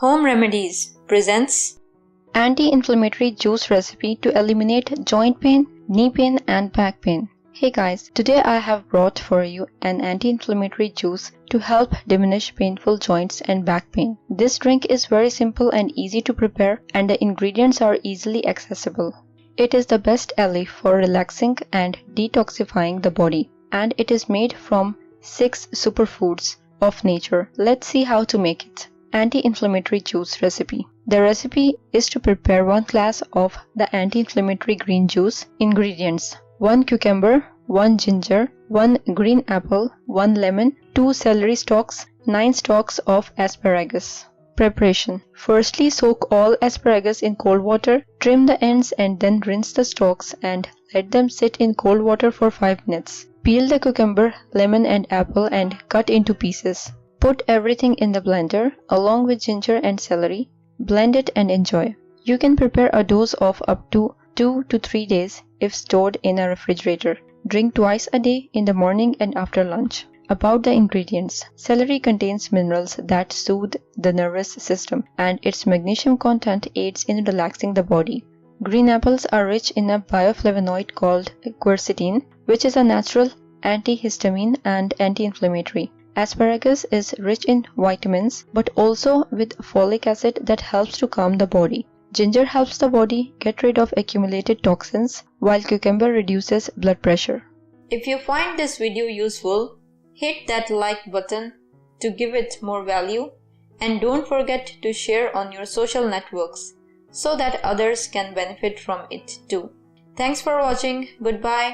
Home Remedies presents Anti-inflammatory juice recipe to eliminate joint pain, knee pain and back pain. Hey guys, today I have brought for you an anti-inflammatory juice to help diminish painful joints and back pain. This drink is very simple and easy to prepare, and the ingredients are easily accessible. It is the best ally for relaxing and detoxifying the body, and it is made from 6 superfoods of nature. Let's see how to make it. Anti-inflammatory juice recipe. The recipe is to prepare 1 glass of the anti-inflammatory green juice. Ingredients: 1 cucumber, 1 ginger, 1 green apple, 1 lemon, 2 celery stalks, 9 stalks of asparagus. Preparation: firstly, soak all asparagus in cold water, trim the ends and then rinse the stalks and let them sit in cold water for 5 minutes. Peel the cucumber, lemon and apple and cut into pieces. Put everything in the blender along with ginger and celery. Blend it and enjoy. You can prepare a dose of up to 2 to 3 days if stored in a refrigerator. Drink twice a day, in the morning and after lunch. About the ingredients: celery contains minerals that soothe the nervous system, and its magnesium content aids in relaxing the body. Green apples are rich in a bioflavonoid called quercetin, which is a natural antihistamine and anti-inflammatory. Asparagus is rich in vitamins, but also with folic acid that helps to calm the body. Ginger helps the body get rid of accumulated toxins, while cucumber reduces blood pressure. If you find this video useful, hit that like button to give it more value, and don't forget to share on your social networks so that others can benefit from it too. Thanks for watching. Goodbye.